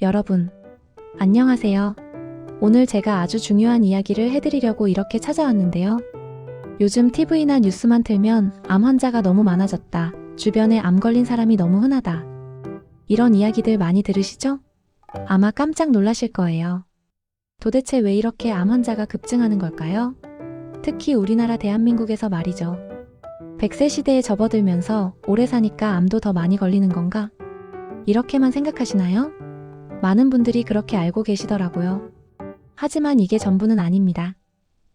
여러분, 안녕하세요. 오늘 제가 아주 중요한 이야기를 해드리려고 이렇게 찾아왔는데요. 요즘 TV나 뉴스만 틀면 암 환자가 너무 많아졌다. 주변에 암 걸린 사람이 너무 흔하다. 이런 이야기들 많이 들으시죠? 아마 깜짝 놀라실 거예요. 도대체 왜 이렇게 암 환자가 급증하는 걸까요? 특히 우리나라 대한민국에서 말이죠. 100세 시대에 접어들면서 오래 사니까 암도 더 많이 걸리는 건가? 이렇게만 생각하시나요? 많은 분들이 그렇게 알고 계시더라고요. 하지만 이게 전부는 아닙니다.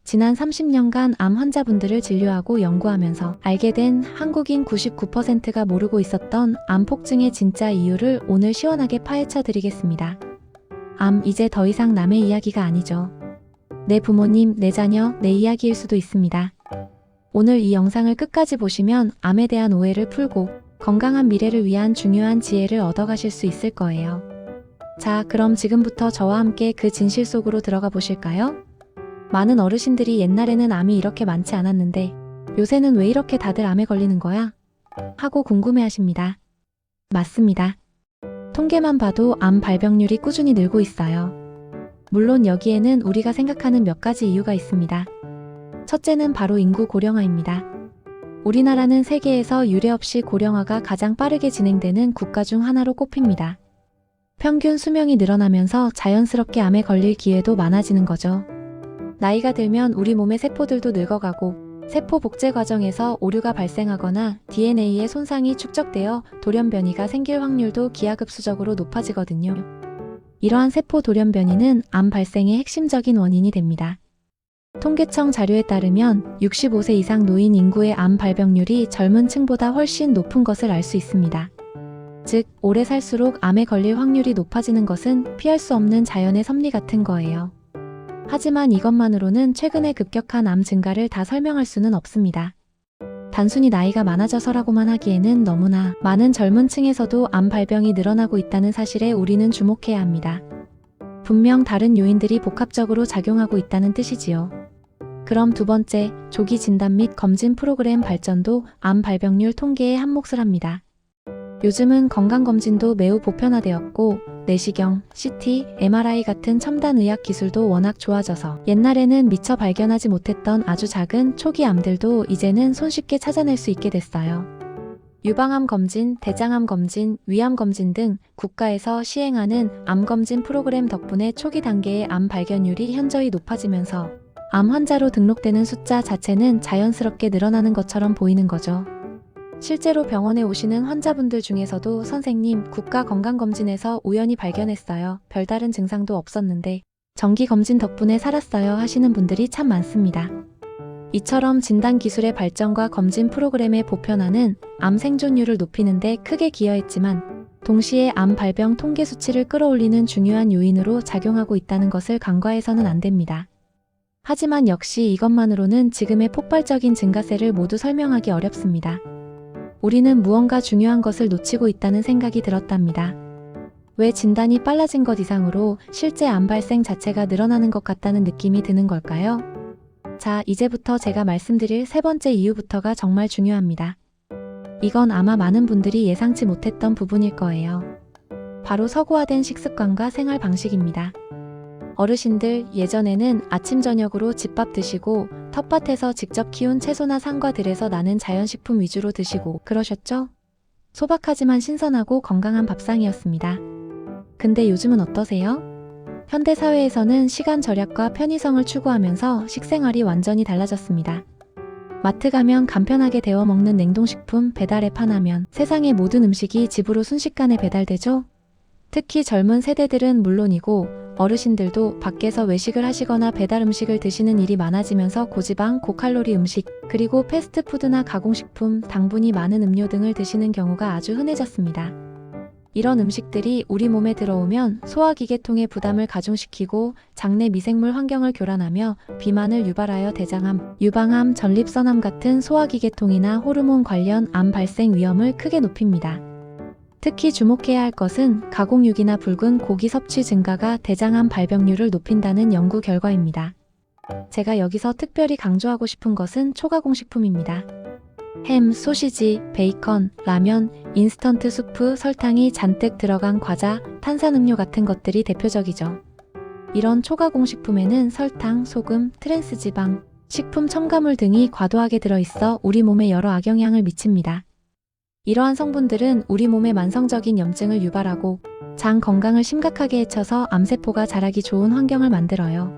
지난 30년간 암 환자분들을 진료하고 연구하면서 알게 된 한국인 99%가 모르고 있었던 암 폭증의 진짜 이유를 오늘 시원하게 파헤쳐 드리겠습니다. 암 이제 더 이상 남의 이야기가 아니죠. 내 부모님, 내 자녀, 내 이야기일 수도 있습니다. 오늘 이 영상을 끝까지 보시면 암에 대한 오해를 풀고 건강한 미래를 위한 중요한 지혜를 얻어가실 수 있을 거예요. 자, 그럼 지금부터 저와 함께 그 진실 속으로 들어가 보실까요? 많은 어르신들이 옛날에는 암이 이렇게 많지 않았는데 요새는 왜 이렇게 다들 암에 걸리는 거야? 하고 궁금해하십니다. 맞습니다. 통계만 봐도 암 발병률이 꾸준히 늘고 있어요. 물론 여기에는 우리가 생각하는 몇 가지 이유가 있습니다. 첫째는 바로 인구 고령화입니다. 우리나라는 세계에서 유례없이 고령화가 가장 빠르게 진행되는 국가 중 하나로 꼽힙니다. 평균 수명이 늘어나면서 자연스럽게 암에 걸릴 기회도 많아지는 거죠. 나이가 들면 우리 몸의 세포들도 늙어가고 세포 복제 과정에서 오류가 발생하거나 DNA의 손상이 축적되어 돌연변이가 생길 확률도 기하급수적으로 높아지거든요. 이러한 세포 돌연변이는 암 발생의 핵심적인 원인이 됩니다. 통계청 자료에 따르면 65세 이상 노인 인구의 암 발병률이 젊은 층보다 훨씬 높은 것을 알 수 있습니다. 즉, 오래 살수록 암에 걸릴 확률이 높아지는 것은 피할 수 없는 자연의 섭리 같은 거예요. 하지만 이것만으로는 최근의 급격한 암 증가를 다 설명할 수는 없습니다. 단순히 나이가 많아져서라고만 하기에는 너무나 많은 젊은 층에서도 암 발병이 늘어나고 있다는 사실에 우리는 주목해야 합니다. 분명 다른 요인들이 복합적으로 작용하고 있다는 뜻이지요. 그럼 두 번째, 조기 진단 및 검진 프로그램 발전도 암 발병률 통계에 한 몫을 합니다. 요즘은 건강검진도 매우 보편화되었고 내시경, CT, MRI 같은 첨단 의학 기술도 워낙 좋아져서 옛날에는 미처 발견하지 못했던 아주 작은 초기 암들도 이제는 손쉽게 찾아낼 수 있게 됐어요. 유방암 검진, 대장암 검진, 위암 검진 등 국가에서 시행하는 암 검진 프로그램 덕분에 초기 단계의 암 발견율이 현저히 높아지면서 암 환자로 등록되는 숫자 자체는 자연스럽게 늘어나는 것처럼 보이는 거죠. 실제로 병원에 오시는 환자분들 중에서도 선생님, 국가건강검진에서 우연히 발견했어요. 별다른 증상도 없었는데 정기검진 덕분에 살았어요 하시는 분들이 참 많습니다. 이처럼 진단기술의 발전과 검진 프로그램의 보편화는 암 생존율을 높이는 데 크게 기여했지만 동시에 암 발병 통계 수치를 끌어올리는 중요한 요인으로 작용하고 있다는 것을 간과해서는 안 됩니다. 하지만 역시 이것만으로는 지금의 폭발적인 증가세를 모두 설명하기 어렵습니다. 우리는 무언가 중요한 것을 놓치고 있다는 생각이 들었답니다. 왜 진단이 빨라진 것 이상으로 실제 암 발생 자체가 늘어나는 것 같다는 느낌이 드는 걸까요? 자, 이제부터 제가 말씀드릴 세 번째 이유부터가 정말 중요합니다. 이건 아마 많은 분들이 예상치 못했던 부분일 거예요. 바로 서구화된 식습관과 생활 방식입니다. 어르신들 예전에는 아침 저녁으로 집밥 드시고 텃밭에서 직접 키운 채소나 산과 들에서 나는 자연식품 위주로 드시고 그러셨죠? 소박하지만 신선하고 건강한 밥상이었습니다. 근데 요즘은 어떠세요? 현대사회에서는 시간 절약과 편의성을 추구하면서 식생활이 완전히 달라졌습니다. 마트 가면 간편하게 데워 먹는 냉동식품 배달앱 하나면 세상의 모든 음식이 집으로 순식간에 배달되죠? 특히 젊은 세대들은 물론이고 어르신들도 밖에서 외식을 하시거나 배달 음식을 드시는 일이 많아지면서 고지방, 고칼로리 음식, 그리고 패스트푸드나 가공식품, 당분이 많은 음료 등을 드시는 경우가 아주 흔해졌습니다. 이런 음식들이 우리 몸에 들어오면 소화기계통의 부담을 가중시키고 장내 미생물 환경을 교란하며 비만을 유발하여 대장암, 유방암, 전립선암 같은 소화기계통이나 호르몬 관련 암 발생 위험을 크게 높입니다. 특히 주목해야 할 것은 가공육이나 붉은 고기 섭취 증가가 대장암 발병률을 높인다는 연구 결과입니다. 제가 여기서 특별히 강조하고 싶은 것은 초가공식품입니다. 햄, 소시지, 베이컨, 라면, 인스턴트 수프, 설탕이 잔뜩 들어간 과자, 탄산음료 같은 것들이 대표적이죠. 이런 초가공식품에는 설탕, 소금, 트랜스지방, 식품 첨가물 등이 과도하게 들어있어 우리 몸에 여러 악영향을 미칩니다. 이러한 성분들은 우리 몸의 만성적인 염증을 유발하고 장 건강을 심각하게 해쳐서 암세포가 자라기 좋은 환경을 만들어요.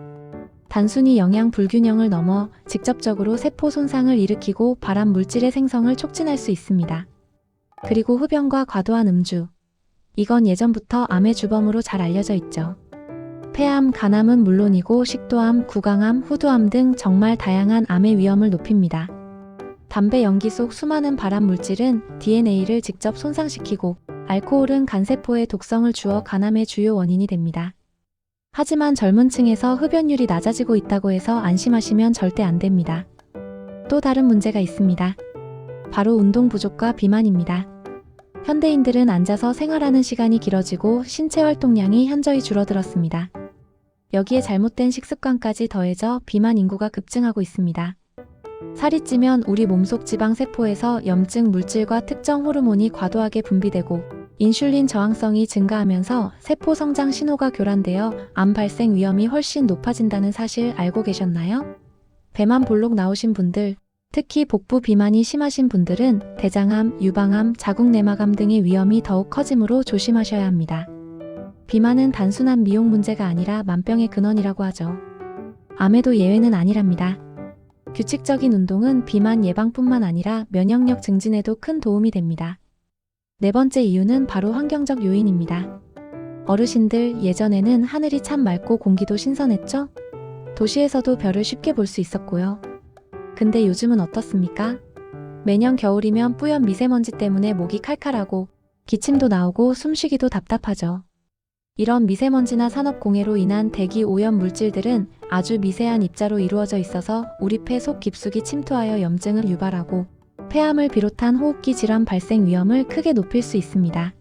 단순히 영양 불균형을 넘어 직접적으로 세포 손상을 일으키고 발암 물질의 생성을 촉진할 수 있습니다. 그리고 흡연과 과도한 음주. 이건 예전부터 암의 주범으로 잘 알려져 있죠. 폐암, 간암은 물론이고 식도암, 구강암, 후두암 등 정말 다양한 암의 위험을 높입니다. 담배 연기 속 수많은 발암 물질은 DNA를 직접 손상시키고 알코올은 간세포에 독성을 주어 간암의 주요 원인이 됩니다. 하지만 젊은 층에서 흡연율이 낮아지고 있다고 해서 안심하시면 절대 안 됩니다. 또 다른 문제가 있습니다. 바로 운동 부족과 비만입니다. 현대인들은 앉아서 생활하는 시간이 길어지고 신체 활동량이 현저히 줄어들었습니다. 여기에 잘못된 식습관까지 더해져 비만 인구가 급증하고 있습니다. 살이 찌면 우리 몸속 지방세포에서 염증 물질과 특정 호르몬이 과도하게 분비되고 인슐린 저항성이 증가하면서 세포 성장 신호가 교란되어 암 발생 위험이 훨씬 높아진다는 사실 알고 계셨나요? 배만 볼록 나오신 분들, 특히 복부 비만이 심하신 분들은 대장암, 유방암, 자궁내막암 등의 위험이 더욱 커지므로 조심하셔야 합니다. 비만은 단순한 미용 문제가 아니라 만병의 근원이라고 하죠. 암에도 예외는 아니랍니다. 규칙적인 운동은 비만 예방뿐만 아니라 면역력 증진에도 큰 도움이 됩니다. 네 번째 이유는 바로 환경적 요인입니다. 어르신들, 예전에는 하늘이 참 맑고 공기도 신선했죠? 도시에서도 별을 쉽게 볼 수 있었고요. 근데 요즘은 어떻습니까? 매년 겨울이면 뿌연 미세먼지 때문에 목이 칼칼하고 기침도 나오고 숨쉬기도 답답하죠. 이런 미세먼지나 산업공해로 인한 대기 오염 물질들은 아주 미세한 입자로 이루어져 있어서 우리 폐 속 깊숙이 침투하여 염증을 유발하고 폐암을 비롯한 호흡기 질환 발생 위험을 크게 높일 수 있습니다.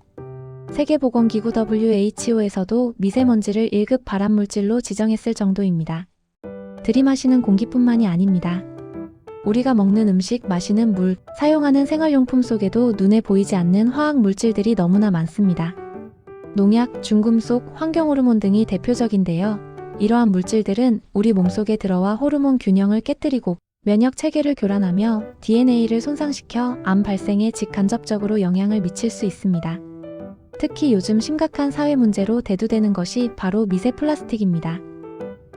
세계보건기구 WHO에서도 미세먼지를 1급 발암물질로 지정했을 정도입니다. 들이마시는 공기뿐만이 아닙니다. 우리가 먹는 음식, 마시는 물, 사용하는 생활용품 속에도 눈에 보이지 않는 화학 물질들이 너무나 많습니다. 농약, 중금속, 환경호르몬 등이 대표적인데요. 이러한 물질들은 우리 몸속에 들어와 호르몬 균형을 깨뜨리고 면역 체계를 교란하며 DNA를 손상시켜 암 발생에 직간접적으로 영향을 미칠 수 있습니다. 특히 요즘 심각한 사회 문제로 대두되는 것이 바로 미세 플라스틱입니다.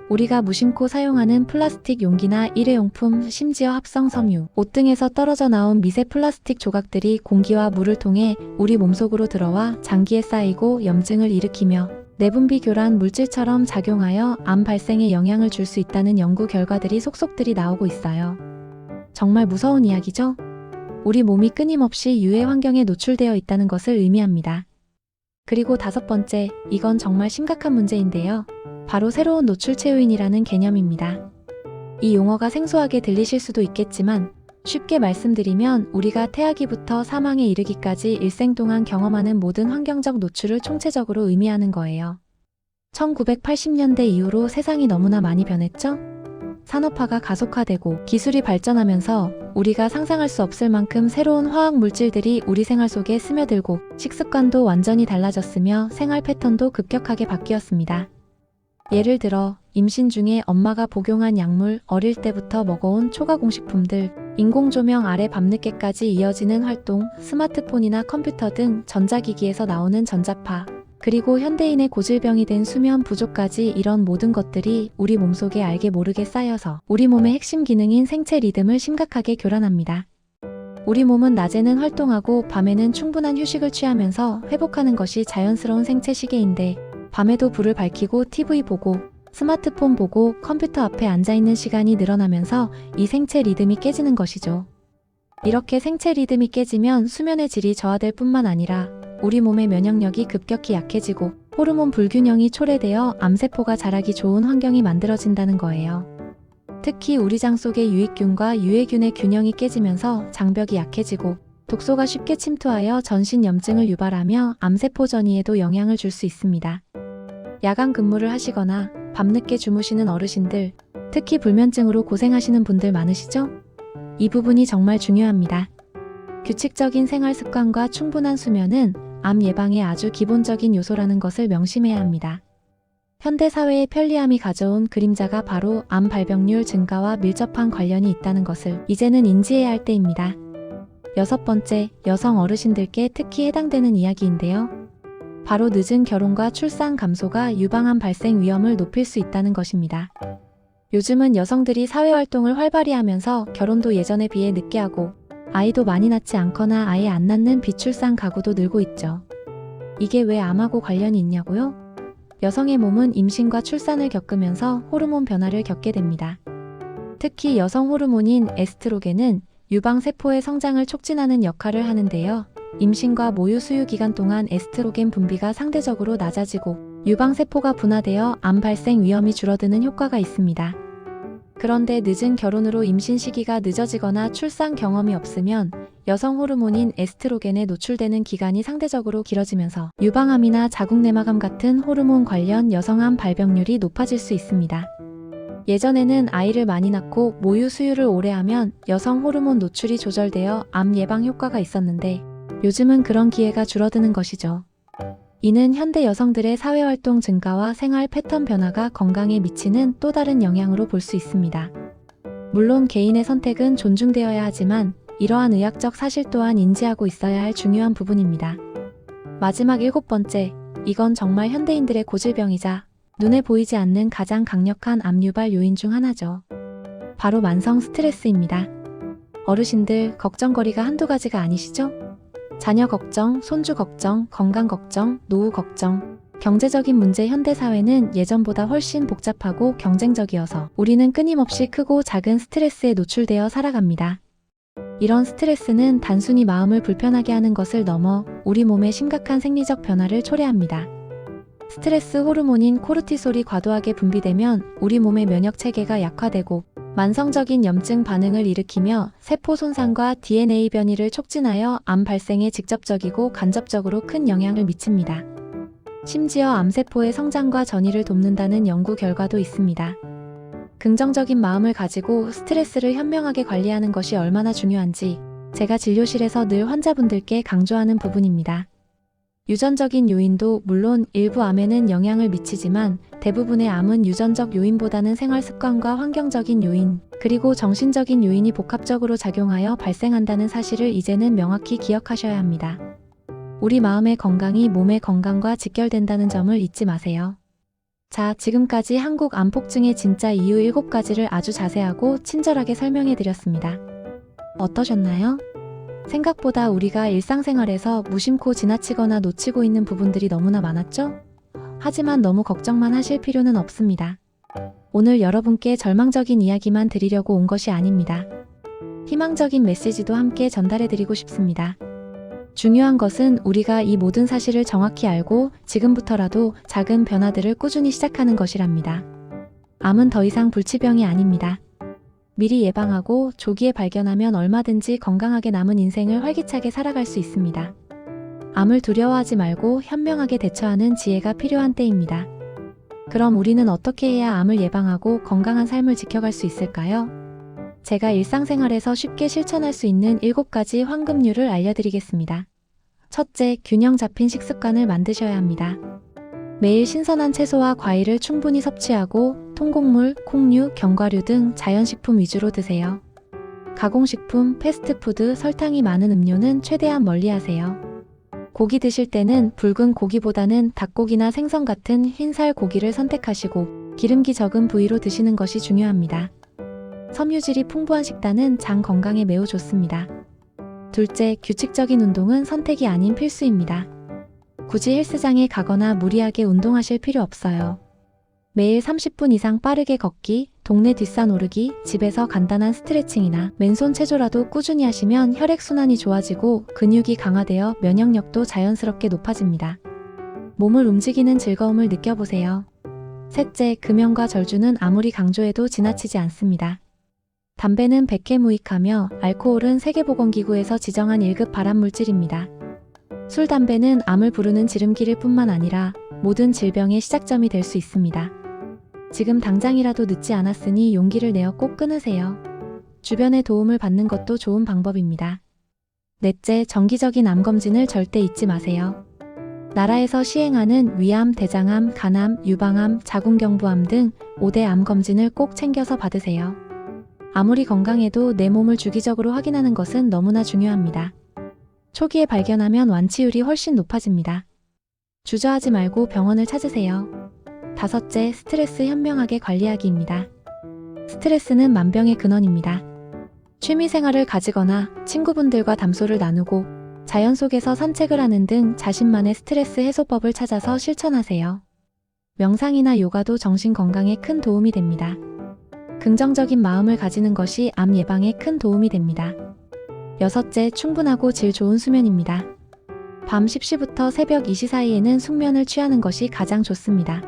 우리가 무심코 사용하는 플라스틱 용기나 일회용품, 심지어 합성 섬유, 옷 등에서 떨어져 나온 미세 플라스틱 조각들이 공기와 물을 통해 우리 몸속으로 들어와 장기에 쌓이고 염증을 일으키며 내분비 교란 물질처럼 작용하여 암 발생에 영향을 줄 수 있다는 연구 결과들이 속속들이 나오고 있어요. 정말 무서운 이야기죠? 우리 몸이 끊임없이 유해 환경에 노출되어 있다는 것을 의미합니다. 그리고 다섯 번째, 이건 정말 심각한 문제인데요. 바로 새로운 노출체 요인이라는 개념입니다. 이 용어가 생소하게 들리실 수도 있겠지만 쉽게 말씀드리면 우리가 태아기부터 사망에 이르기까지 일생 동안 경험하는 모든 환경적 노출을 총체적으로 의미하는 거예요. 1980년대 이후로 세상이 너무나 많이 변했죠? 산업화가 가속화되고 기술이 발전하면서 우리가 상상할 수 없을 만큼 새로운 화학 물질들이 우리 생활 속에 스며들고 식습관도 완전히 달라졌으며 생활 패턴도 급격하게 바뀌었습니다. 예를 들어 임신 중에 엄마가 복용한 약물, 어릴 때부터 먹어온 초가공식품들, 인공조명 아래 밤늦게까지 이어지는 활동, 스마트폰이나 컴퓨터 등 전자기기에서 나오는 전자파, 그리고 현대인의 고질병이 된 수면 부족까지 이런 모든 것들이 우리 몸속에 알게 모르게 쌓여서 우리 몸의 핵심 기능인 생체 리듬을 심각하게 교란합니다. 우리 몸은 낮에는 활동하고 밤에는 충분한 휴식을 취하면서 회복하는 것이 자연스러운 생체 시계인데 밤에도 불을 밝히고 TV 보고 스마트폰 보고 컴퓨터 앞에 앉아있는 시간이 늘어나면서 이 생체 리듬이 깨지는 것이죠. 이렇게 생체 리듬이 깨지면 수면의 질이 저하될 뿐만 아니라 우리 몸의 면역력이 급격히 약해지고 호르몬 불균형이 초래되어 암세포가 자라기 좋은 환경이 만들어진다는 거예요. 특히 우리 장 속의 유익균과 유해균의 균형이 깨지면서 장벽이 약해지고 독소가 쉽게 침투하여 전신 염증을 유발하며 암세포 전이에도 영향을 줄 수 있습니다. 야간 근무를 하시거나 밤늦게 주무시는 어르신들, 특히 불면증으로 고생하시는 분들 많으시죠? 이 부분이 정말 중요합니다. 규칙적인 생활 습관과 충분한 수면은 암 예방의 아주 기본적인 요소라는 것을 명심해야 합니다. 현대 사회의 편리함이 가져온 그림자가 바로 암 발병률 증가와 밀접한 관련이 있다는 것을 이제는 인지해야 할 때입니다. 6번째, 여성 어르신들께 특히 해당되는 이야기인데요. 바로 늦은 결혼과 출산 감소가 유방암 발생 위험을 높일 수 있다는 것입니다. 요즘은 여성들이 사회활동을 활발히 하면서 결혼도 예전에 비해 늦게 하고 아이도 많이 낳지 않거나 아예 안 낳는 비출산 가구도 늘고 있죠. 이게 왜 암하고 관련이 있냐고요? 여성의 몸은 임신과 출산을 겪으면서 호르몬 변화를 겪게 됩니다. 특히 여성 호르몬인 에스트로겐은 유방세포의 성장을 촉진하는 역할을 하는데요. 임신과 모유 수유 기간 동안 에스트로겐 분비가 상대적으로 낮아지고 유방세포가 분화되어 암 발생 위험이 줄어드는 효과가 있습니다. 그런데 늦은 결혼으로 임신 시기가 늦어지거나 출산 경험이 없으면 여성 호르몬인 에스트로겐에 노출되는 기간이 상대적으로 길어지면서 유방암이나 자궁내막암 같은 호르몬 관련 여성암 발병률이 높아질 수 있습니다. 예전에는 아이를 많이 낳고 모유 수유를 오래 하면 여성 호르몬 노출이 조절되어 암 예방 효과가 있었는데 요즘은 그런 기회가 줄어드는 것이죠. 이는 현대 여성들의 사회활동 증가와 생활 패턴 변화가 건강에 미치는 또 다른 영향으로 볼 수 있습니다. 물론 개인의 선택은 존중되어야 하지만 이러한 의학적 사실 또한 인지하고 있어야 할 중요한 부분입니다. 마지막 7번째, 이건 정말 현대인들의 고질병이자 눈에 보이지 않는 가장 강력한 암 유발 요인 중 하나죠. 바로 만성 스트레스입니다. 어르신들 걱정거리가 한두 가지가 아니시죠? 자녀 걱정, 손주 걱정, 건강 걱정, 노후 걱정. 경제적인 문제 현대사회는 예전보다 훨씬 복잡하고 경쟁적이어서 우리는 끊임없이 크고 작은 스트레스에 노출되어 살아갑니다. 이런 스트레스는 단순히 마음을 불편하게 하는 것을 넘어 우리 몸에 심각한 생리적 변화를 초래합니다. 스트레스 호르몬인 코르티솔이 과도하게 분비되면 우리 몸의 면역 체계가 약화되고 만성적인 염증 반응을 일으키며 세포 손상과 DNA 변이를 촉진하여 암 발생에 직접적이고 간접적으로 큰 영향을 미칩니다. 심지어 암세포의 성장과 전이를 돕는다는 연구 결과도 있습니다. 긍정적인 마음을 가지고 스트레스를 현명하게 관리하는 것이 얼마나 중요한지 제가 진료실에서 늘 환자분들께 강조하는 부분입니다. 유전적인 요인도 물론 일부 암에는 영향을 미치지만 대부분의 암은 유전적 요인보다는 생활 습관과 환경적인 요인, 그리고 정신적인 요인이 복합적으로 작용하여 발생한다는 사실을 이제는 명확히 기억하셔야 합니다. 우리 마음의 건강이 몸의 건강과 직결된다는 점을 잊지 마세요. 자, 지금까지 한국 암폭증의 진짜 이유 7가지를 아주 자세하고 친절하게 설명해 드렸습니다. 어떠셨나요? 생각보다 우리가 일상생활에서 무심코 지나치거나 놓치고 있는 부분들이 너무나 많았죠? 하지만 너무 걱정만 하실 필요는 없습니다. 오늘 여러분께 절망적인 이야기만 드리려고 온 것이 아닙니다. 희망적인 메시지도 함께 전달해드리고 싶습니다. 중요한 것은 우리가 이 모든 사실을 정확히 알고 지금부터라도 작은 변화들을 꾸준히 시작하는 것이랍니다. 암은 더 이상 불치병이 아닙니다. 미리 예방하고 조기에 발견하면 얼마든지 건강하게 남은 인생을 활기차게 살아갈 수 있습니다. 암을 두려워하지 말고 현명하게 대처하는 지혜가 필요한 때입니다. 그럼 우리는 어떻게 해야 암을 예방하고 건강한 삶을 지켜갈 수 있을까요? 제가 일상생활에서 쉽게 실천할 수 있는 7가지 황금률을 알려드리겠습니다. 첫째, 균형 잡힌 식습관을 만드셔야 합니다. 매일 신선한 채소와 과일을 충분히 섭취하고 통곡물, 콩류, 견과류 등 자연식품 위주로 드세요. 가공식품, 패스트푸드, 설탕이 많은 음료는 최대한 멀리하세요. 고기 드실 때는 붉은 고기보다는 닭고기나 생선 같은 흰살 고기를 선택하시고 기름기 적은 부위로 드시는 것이 중요합니다. 섬유질이 풍부한 식단은 장 건강에 매우 좋습니다. 둘째, 규칙적인 운동은 선택이 아닌 필수입니다. 굳이 헬스장에 가거나 무리하게 운동하실 필요 없어요. 매일 30분 이상 빠르게 걷기, 동네 뒷산 오르기, 집에서 간단한 스트레칭이나 맨손 체조라도 꾸준히 하시면 혈액순환이 좋아지고 근육이 강화되어 면역력도 자연스럽게 높아집니다. 몸을 움직이는 즐거움을 느껴보세요. 셋째, 금연과 절주는 아무리 강조해도 지나치지 않습니다. 담배는 백해무익하며 알코올은 세계보건기구에서 지정한 1급 발암물질입니다. 술, 담배는 암을 부르는 지름길일 뿐만 아니라 모든 질병의 시작점이 될 수 있습니다. 지금 당장이라도 늦지 않았으니 용기를 내어 꼭 끊으세요. 주변의 도움을 받는 것도 좋은 방법입니다. 넷째, 정기적인 암 검진을 절대 잊지 마세요. 나라에서 시행하는 위암, 대장암, 간암, 유방암, 자궁경부암 등 5대 암 검진을 꼭 챙겨서 받으세요. 아무리 건강해도 내 몸을 주기적으로 확인하는 것은 너무나 중요합니다. 초기에 발견하면 완치율이 훨씬 높아집니다. 주저하지 말고 병원을 찾으세요. 다섯째, 스트레스 현명하게 관리하기입니다. 스트레스는 만병의 근원입니다. 취미 생활을 가지거나 친구분들과 담소를 나누고 자연 속에서 산책을 하는 등 자신만의 스트레스 해소법을 찾아서 실천하세요. 명상이나 요가도 정신 건강에 큰 도움이 됩니다. 긍정적인 마음을 가지는 것이 암 예방에 큰 도움이 됩니다. 여섯째, 충분하고 질 좋은 수면입니다. 밤 10시부터 새벽 2시 사이에는 숙면을 취하는 것이 가장 좋습니다.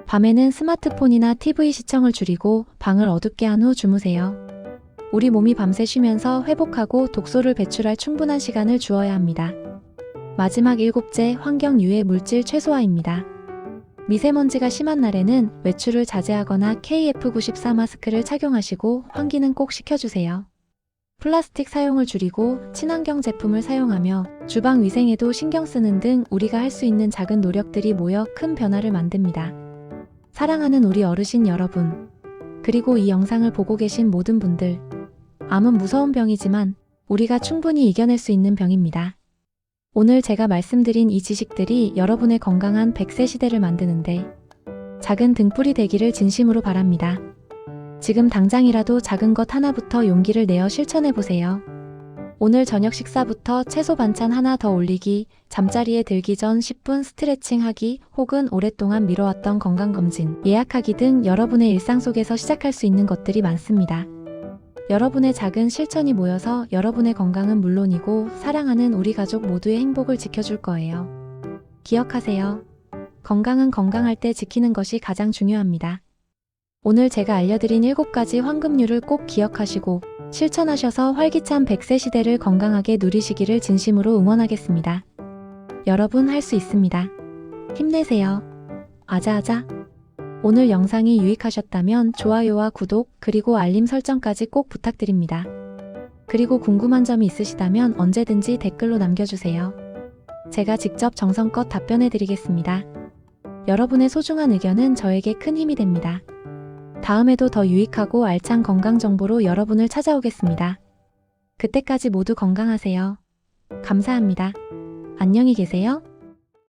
밤에는 스마트폰이나 TV 시청을 줄이고 방을 어둡게 한 후 주무세요. 우리 몸이 밤새 쉬면서 회복하고 독소를 배출할 충분한 시간을 주어야 합니다. 마지막 일곱째, 환경 유해 물질 최소화입니다. 미세먼지가 심한 날에는 외출을 자제하거나 KF94 마스크를 착용하시고 환기는 꼭 시켜주세요. 플라스틱 사용을 줄이고 친환경 제품을 사용하며 주방 위생에도 신경 쓰는 등 우리가 할 수 있는 작은 노력들이 모여 큰 변화를 만듭니다. 사랑하는 우리 어르신 여러분, 그리고 이 영상을 보고 계신 모든 분들, 암은 무서운 병이지만 우리가 충분히 이겨낼 수 있는 병입니다. 오늘 제가 말씀드린 이 지식들이 여러분의 건강한 100세 시대를 만드는데 작은 등불이 되기를 진심으로 바랍니다. 지금 당장이라도 작은 것 하나부터 용기를 내어 실천해보세요. 오늘 저녁 식사부터 채소 반찬 하나 더 올리기, 잠자리에 들기 전 10분 스트레칭 하기, 혹은 오랫동안 미뤄왔던 건강검진, 예약하기 등 여러분의 일상 속에서 시작할 수 있는 것들이 많습니다. 여러분의 작은 실천이 모여서 여러분의 건강은 물론이고 사랑하는 우리 가족 모두의 행복을 지켜줄 거예요. 기억하세요. 건강은 건강할 때 지키는 것이 가장 중요합니다. 오늘 제가 알려드린 7가지 황금률을 꼭 기억하시고 실천하셔서 활기찬 100세 시대를 건강하게 누리시기를 진심으로 응원하겠습니다. 여러분 할 수 있습니다. 힘내세요. 아자아자. 오늘 영상이 유익하셨다면 좋아요와 구독 그리고 알림 설정까지 꼭 부탁드립니다. 그리고 궁금한 점이 있으시다면 언제든지 댓글로 남겨주세요. 제가 직접 정성껏 답변해드리겠습니다. 여러분의 소중한 의견은 저에게 큰 힘이 됩니다. 다음에도 더 유익하고 알찬 건강 정보로 여러분을 찾아오겠습니다. 그때까지 모두 건강하세요. 감사합니다. 안녕히 계세요.